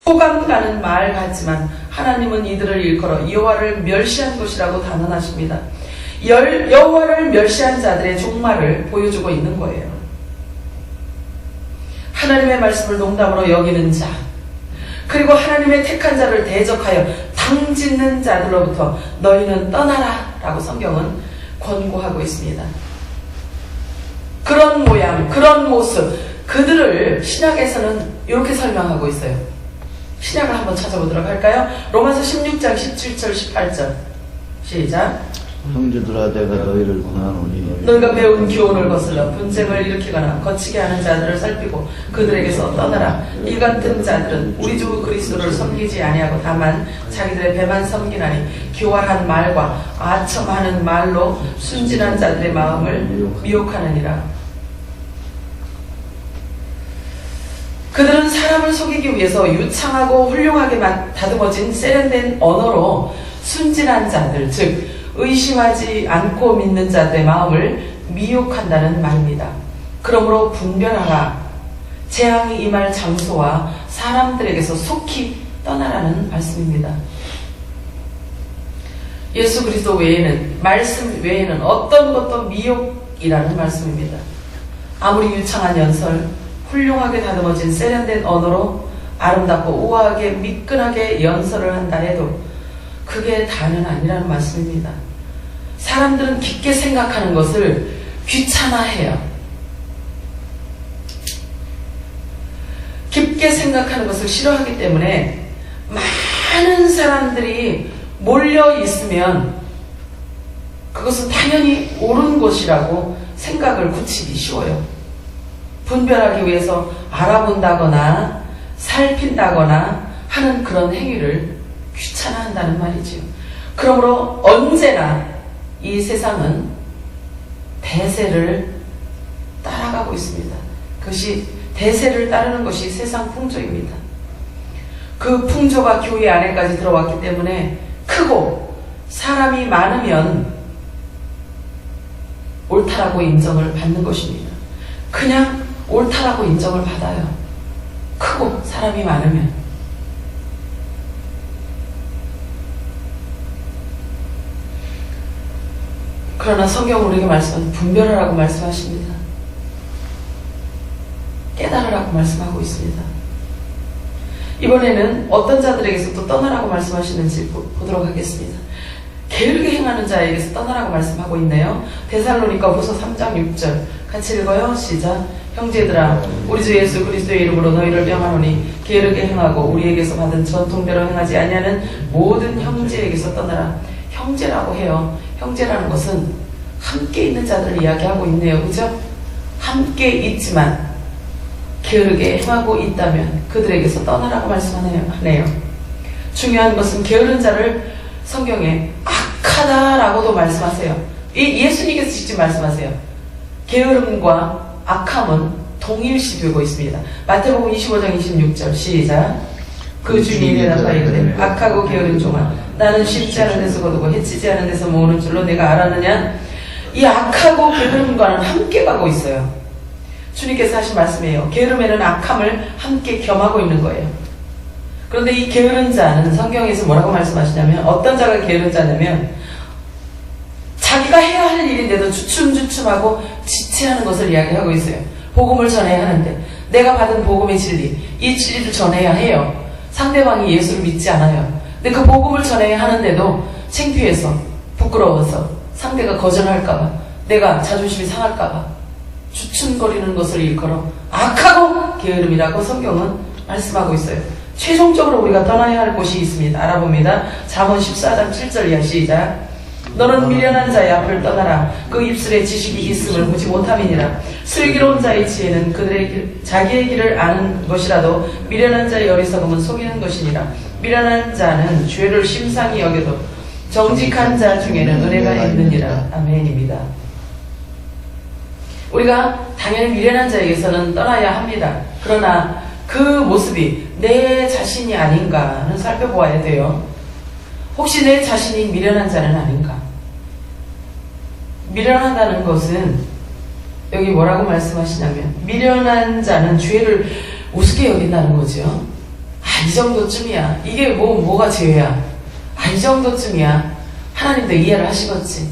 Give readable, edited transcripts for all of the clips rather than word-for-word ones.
호감 가는 말 같지만 하나님은 이들을 일컬어 여호와를 멸시한 것이라고 단언하십니다. 여호와를 멸시한 자들의 종말을 보여주고 있는 거예요. 하나님의 말씀을 농담으로 여기는 자, 그리고 하나님의 택한 자를 대적하여 당짓는 자들로부터 너희는 떠나라 라고 성경은 권고하고 있습니다. 그런 모양, 그런 모습, 그들을 신약에서는 이렇게 설명하고 있어요. 신약을 한번 찾아보도록 할까요? 로마서 16장 17절 18절 시작. 형제들아 내가 너희를 권하노니 너희가 배운 교훈을 거슬러 분쟁을 일으키거나 거치게 하는 자들을 살피고 그들에게서 떠나라. 이 같은 자들은 우리 주 그리스도를 섬기지 아니하고 다만 자기들의 배만 섬기나니 교활한 말과 아첨하는 말로 순진한 자들의 마음을 미혹하느니라. 그들은 사람을 속이기 위해서 유창하고 훌륭하게 다듬어진 세련된 언어로 순진한 자들, 즉 의심하지 않고 믿는 자들의 마음을 미혹한다는 말입니다. 그러므로 분별하라. 재앙이 임할 장소와 사람들에게서 속히 떠나라는 말씀입니다. 예수 그리스도 외에는, 말씀 외에는 어떤 것도 미혹이라는 말씀입니다. 아무리 유창한 연설, 훌륭하게 다듬어진 세련된 언어로 아름답고 우아하게 미끈하게 연설을 한다 해도 그게 다는 아니라는 말씀입니다. 사람들은 깊게 생각하는 것을 귀찮아해요. 깊게 생각하는 것을 싫어하기 때문에 많은 사람들이 몰려 있으면 그것은 당연히 옳은 것이라고 생각을 굳히기 쉬워요. 분별하기 위해서 알아본다거나 살핀다거나 하는 그런 행위를 귀찮아한다는 말이지요. 그러므로 언제나 이 세상은 대세를 따라가고 있습니다. 그것이 대세를 따르는 것이 세상 풍조입니다. 그 풍조가 교회 안에까지 들어왔기 때문에 크고 사람이 많으면 옳다라고 인정을 받는 것입니다. 그냥 옳다라고 인정을 받아요. 크고 사람이 많으면. 그러나 성경은 우리에게 말씀하는 분별하라고 말씀하십니다. 깨달으라고 말씀하고 있습니다. 이번에는 어떤 자들에게서 또 떠나라고 말씀하시는지 보도록 하겠습니다. 게으르게 행하는 자에게서 떠나라고 말씀하고 있네요. 데살로니가 후서 3장 6절 같이 읽어요. 시작. 형제들아 우리 주 예수 그리스도의 이름으로 너희를 명하노니 게으르게 행하고 우리에게서 받은 전통대로 행하지 아니하는 모든 형제에게서 떠나라. 형제라고 해요. 형제라는 것은 함께 있는 자들을 이야기하고 있네요. 그죠? 함께 있지만 게으르게 행하고 있다면 그들에게서 떠나라고 말씀하네요. 중요한 것은 게으른 자를 성경에 악하다라고도 말씀하세요. 예수님께서 직접 말씀하세요. 게으름과 악함은 동일시되고 있습니다. 마태복음 25장 26절 시작. 그 주님이 대답하여 이르되 악하고 게으른 종아 나는 쉽지 않은 데서 거두고 해치지 않은 데서 모으는 줄로 내가 알았느냐. 이 악하고 게으름과는 함께 가고 있어요. 주님께서 하신 말씀이에요. 게으름에는 악함을 함께 겸하고 있는 거예요. 그런데 이 게으른 자는 성경에서 뭐라고 말씀하시냐면 어떤 자가 게으른 자냐면 자기가 해야 할 일인데도 주춤주춤하고 지체하는 것을 이야기하고 있어요. 복음을 전해야 하는데 내가 받은 복음의 진리, 이 진리를 전해야 해요. 상대방이 예수를 믿지 않아요. 근데 그 복음을 전해야 하는데도 창피해서, 부끄러워서, 상대가 거절할까봐, 내가 자존심이 상할까봐 주춤거리는 것을 일컬어 악하고 게으름이라고 성경은 말씀하고 있어요. 최종적으로 우리가 떠나야 할 곳이 있습니다. 알아봅니다. 잠언 14장 7절 이하 시작. 너는 미련한 자의 앞을 떠나라. 그 입술에 지식이 있음을 보지 못함이니라. 슬기로운 자의 지혜는 자기의 길을 아는 것이라도 미련한 자의 어리석음은 속이는 것이니라. 미련한 자는 죄를 심상히 여겨도 정직한 자 중에는 은혜가 있느니라. 아멘입니다. 우리가 당연히 미련한 자에게서는 떠나야 합니다. 그러나 그 모습이 내 자신이 아닌가는 살펴보아야 돼요. 혹시 내 자신이 미련한 자는 아닌가? 미련하다는 것은 여기 뭐라고 말씀하시냐면 미련한 자는 죄를 우습게 여긴다는 거죠. 이 정도쯤이야. 이게 뭐가 죄야. 이 정도쯤이야. 하나님도 이해를 하시겠지.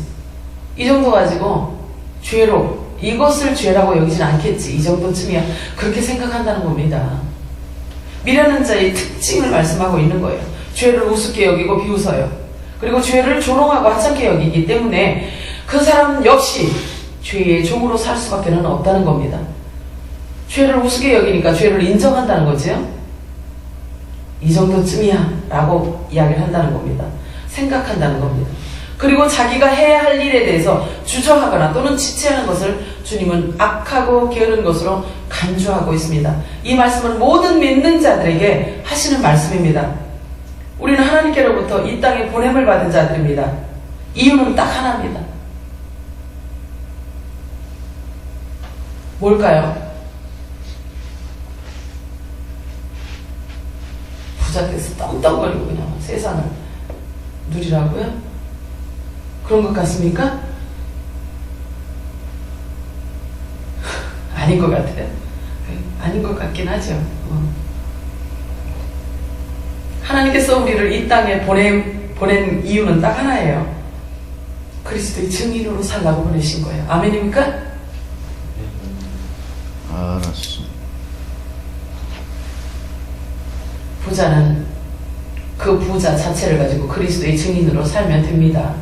이 정도 가지고 죄로, 이것을 죄라고 여기진 않겠지. 이 정도쯤이야. 그렇게 생각한다는 겁니다. 미련한 자의 특징을 말씀하고 있는 거예요. 죄를 우습게 여기고 비웃어요. 그리고 죄를 조롱하고 하찮게 여기기 때문에 그 사람 역시 죄의 종으로 살 수밖에 없다는 겁니다. 죄를 우습게 여기니까 죄를 인정한다는 거죠. 이 정도쯤이야 라고 이야기를 한다는 겁니다. 생각한다는 겁니다. 그리고 자기가 해야 할 일에 대해서 주저하거나 또는 지체하는 것을 주님은 악하고 게으른 것으로 간주하고 있습니다. 이 말씀은 모든 믿는 자들에게 하시는 말씀입니다. 우리는 하나님께로부터 이 땅에 보냄을 받은 자들입니다. 이유는 딱 하나입니다. 뭘까요? 부자 돼서 떵떵거리고 그냥 세상을 누리라고요? 그런 것 같습니까? 아닌 것 같아요. 아닌 것 같긴 하죠. 하나님께서 우리를 이 땅에 보낸 이유는 딱 하나예요. 그리스도의 증인으로 살라고 보내신 거예요. 아멘입니까? 알았어. 부자는 그 부자 자체를 가지고 그리스도의 증인으로 살면 됩니다.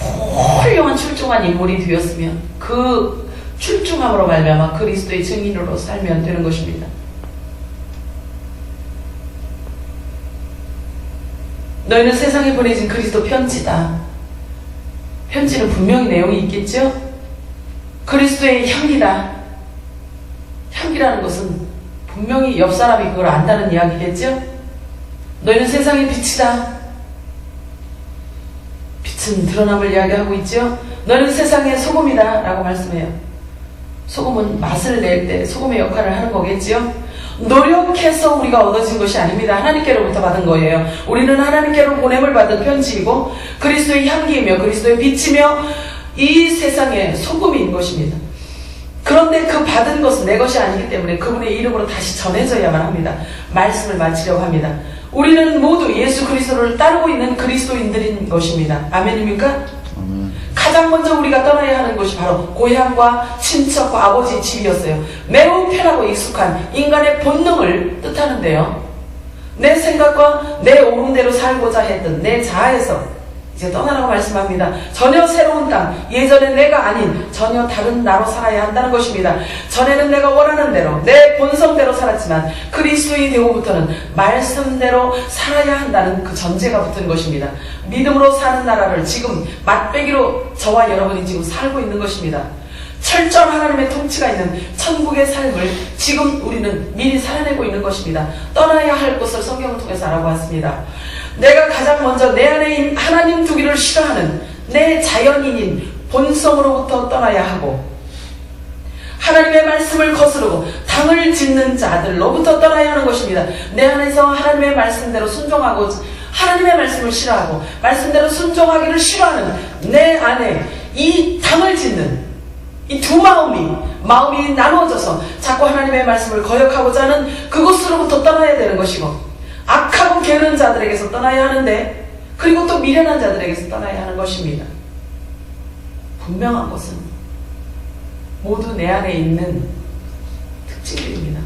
훌륭한 출중한 인물이 되었으면 그 출중함으로 말미암아 그리스도의 증인으로 살면 되는 것입니다. 너희는 세상에 보내진 그리스도 편지다. 편지는 분명히 내용이 있겠죠? 그리스도의 향기다. 향기라는 것은 분명히 옆 사람이 그걸 안다는 이야기겠죠? 너희는 세상의 빛이다. 빛은 드러남을 이야기하고 있죠? 너희는 세상의 소금이다 라고 말씀해요. 소금은 맛을 낼 때 소금의 역할을 하는 거겠지요? 노력해서 우리가 얻어진 것이 아닙니다. 하나님께로부터 받은 거예요. 우리는 하나님께로 보냄을 받은 편지이고 그리스도의 향기이며 그리스도의 빛이며 이 세상의 소금인 것입니다. 그런데 그 받은 것은 내 것이 아니기 때문에 그분의 이름으로 다시 전해져야만 합니다. 말씀을 마치려고 합니다. 우리는 모두 예수 그리스도를 따르고 있는 그리스도인들인 것입니다. 아멘입니까? 아멘. 가장 먼저 우리가 떠나야 하는 것이 바로 고향과 친척과 아버지 집이었어요. 매우 편하고 익숙한 인간의 본능을 뜻하는데요. 내 생각과 내 오름대로 살고자 했던 내 자아에서 이제 떠나라고 말씀합니다. 전혀 새로운 땅, 예전에 내가 아닌 전혀 다른 나로 살아야 한다는 것입니다. 전에는 내가 원하는 대로 내 본성대로 살았지만 그리스도인이 되고부터는 말씀대로 살아야 한다는 그 전제가 붙은 것입니다. 믿음으로 사는 나라를 지금 맛배기로 저와 여러분이 지금 살고 있는 것입니다. 철저한 하나님의 통치가 있는 천국의 삶을 지금 우리는 미리 살아내고 있는 것입니다. 떠나야 할 것을 성경을 통해서 알아보았습니다. 내가 가장 먼저 내 안에 하나님 두기를 싫어하는 내 자연인인 본성으로부터 떠나야 하고 하나님의 말씀을 거스르고 당을 짓는 자들로부터 떠나야 하는 것입니다. 내 안에서 하나님의 말씀대로 순종하고 하나님의 말씀을 싫어하고 말씀대로 순종하기를 싫어하는 내 안에 이 당을 짓는 이 두 마음이 나누어져서 자꾸 하나님의 말씀을 거역하고자 하는 그곳으로부터 떠나야 되는 것이고 악하고 게으른 자들에게서 떠나야 하는데 그리고 또 미련한 자들에게서 떠나야 하는 것입니다. 분명한 것은 모두 내 안에 있는 특징들입니다.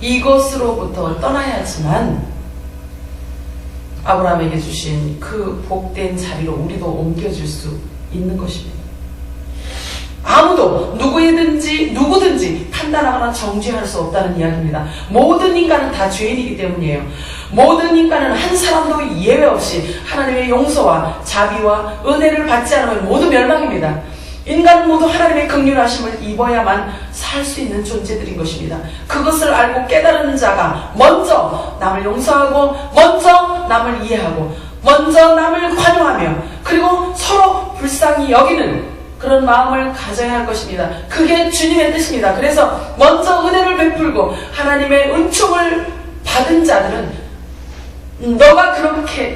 이것으로부터 떠나야지만 아브라함에게 주신 그 복된 자리로 우리도 옮겨질 수 있는 것입니다. 아무도 누구든지 판단하거나 정죄할 수 없다는 이야기입니다. 모든 인간은 다 죄인이기 때문이에요. 모든 인간은 한 사람도 예외 없이 하나님의 용서와 자비와 은혜를 받지 않으면 모두 멸망입니다. 인간은 모두 하나님의 긍휼하심을 입어야만 살 수 있는 존재들인 것입니다. 그것을 알고 깨달은 자가 먼저 남을 용서하고 먼저 남을 이해하고 먼저 남을 관용하며 그리고 서로 불쌍히 여기는 그런 마음을 가져야 할 것입니다. 그게 주님의 뜻입니다. 그래서 먼저 은혜를 베풀고 하나님의 은총을 받은 자들은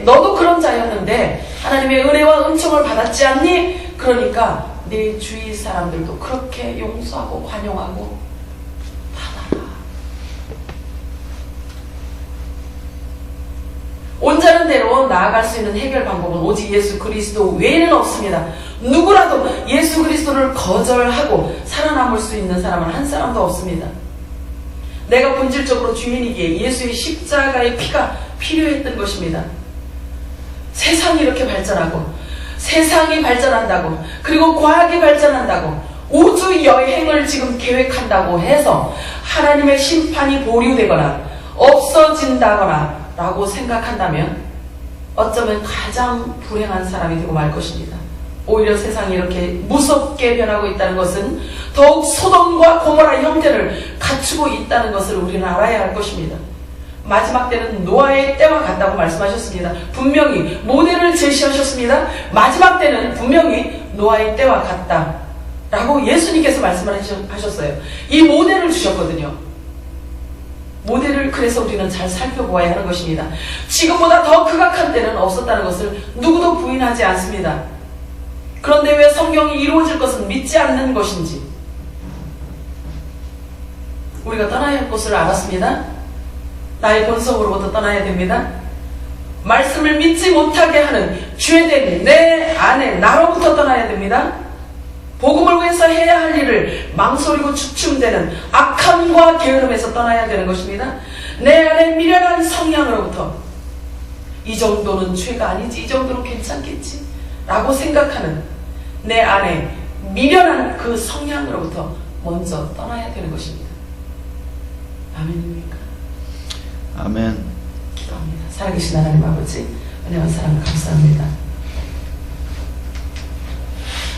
너도 그런 자였는데 하나님의 은혜와 은총을 받았지 않니? 그러니까 내 주위 사람들도 그렇게 용서하고 관용하고 받아라. 대로 나아갈 수 있는 해결 방법은 오직 예수 그리스도 외에는 없습니다. 누구라도 예수 그리스도를 거절하고 살아남을 수 있는 사람은 한 사람도 없습니다. 내가 본질적으로 주인이기에 예수의 십자가의 피가 필요했던 것입니다. 세상이 이렇게 발전하고, 세상이 발전한다고, 그리고 과학이 발전한다고, 우주 여행을 지금 계획한다고 해서 하나님의 심판이 보류되거나 없어진다거나 라고 생각한다면 어쩌면 가장 불행한 사람이 되고 말 것입니다. 오히려 세상이 이렇게 무섭게 변하고 있다는 것은 더욱 소돔과 고모라 형태를 갖추고 있다는 것을 우리는 알아야 할 것입니다. 마지막 때는 노아의 때와 같다고 말씀하셨습니다. 분명히 모델을 제시하셨습니다. 마지막 때는 분명히 노아의 때와 같다 라고 예수님께서 말씀을 하셨어요. 이 모델을 주셨거든요. 모델을 그래서 우리는 잘 살펴보아야 하는 것입니다. 지금보다 더 극악한 때는 없었다는 것을 누구도 부인하지 않습니다. 그런데 왜 성경이 이루어질 것은 믿지 않는 것인지 우리가 떠나야 할 곳을 알았습니다. 나의 본성으로부터 떠나야 됩니다. 말씀을 믿지 못하게 하는 죄된 내 안에 나로부터 떠나야 됩니다. 복음을 위해서 해야 할 일을 망설이고 주춤대는 악함과 게으름에서 떠나야 되는 것입니다. 내 안에 미련한 성향으로부터 이 정도는 죄가 아니지, 이 정도는 괜찮겠지 라고 생각하는 내 안에 미련한 그 성향으로부터 먼저 떠나야 되는 것입니다. 아멘입니까? 아멘. 기도합니다. 살아계신 하나님 아버지, 은혜와 사랑 감사합니다.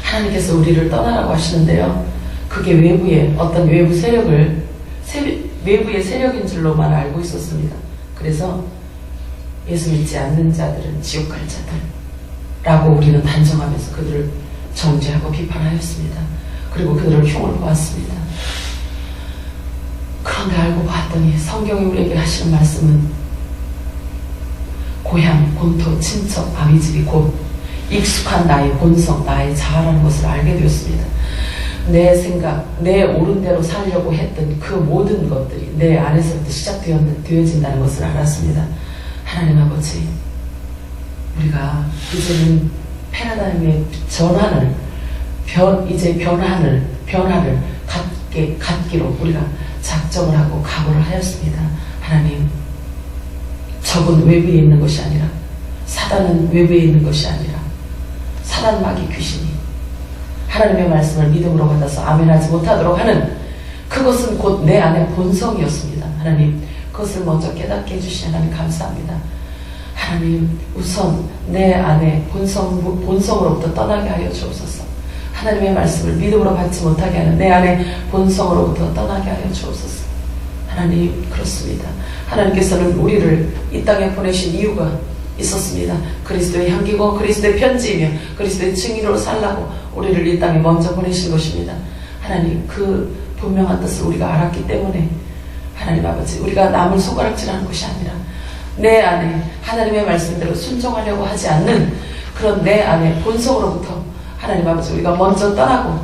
하나님께서 우리를 떠나라고 하시는데요, 그게 외부의 어떤 외부 세력을 외부의 세력인 줄로만 알고 있었습니다. 그래서 예수 믿지 않는 자들은 지옥 갈 자들 라고 우리는 단정하면서 그들을 정죄하고 비판하였습니다. 그리고 그들을 흉을 보았습니다. 그런데 알고 봤더니 성경이 우리에게 하시는 말씀은 고향, 본토, 친척, 아비집이 곧 익숙한 나의 본성, 나의 자아라는 것을 알게 되었습니다. 내 생각, 내 옳은 대로 살려고 했던 그 모든 것들이 내 안에서부터 시작되어진다는 것을 알았습니다. 하나님 아버지, 우리가 이제는 패러다임의 전환을, 변화를 갖기로 우리가 작정을 하고 각오를 하였습니다. 하나님, 적은 외부에 있는 것이 아니라, 사단은 외부에 있는 것이 아니라 사단 마귀 귀신이 하나님의 말씀을 믿음으로 받아서 아멘하지 못하도록 하는 그것은 곧 내 안의 본성이었습니다. 하나님, 그것을 먼저 깨닫게 해주신 하나님 감사합니다. 하나님, 우선 내 안에 본성으로부터 떠나게 하여 주옵소서. 하나님의 말씀을 믿음으로 받지 못하게 하는 내 안에 본성으로부터 떠나게 하여 주옵소서. 하나님, 그렇습니다. 하나님께서는 우리를 이 땅에 보내신 이유가 있었습니다. 그리스도의 향기고 그리스도의 편지이며 그리스도의 증인으로 살라고 우리를 이 땅에 먼저 보내신 것입니다. 하나님, 그 분명한 뜻을 우리가 알았기 때문에 하나님 아버지, 우리가 남을 손가락질하는 것이 아니라 내 안에 하나님의 말씀대로 순종하려고 하지 않는 그런 내 안에 본성으로부터 하나님 아버지, 우리가 먼저 떠나고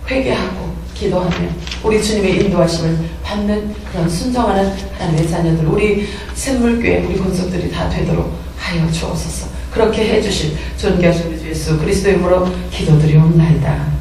회개하고 기도하며 우리 주님의 인도하심을 받는 그런 순종하는 하나님의 자녀들, 우리 샘물교회 우리 권속들이 다 되도록 하여 주옵소서. 그렇게 해주실 존귀하신 우리 주 예수 그리스도의 이름으로 기도드리옵나이다.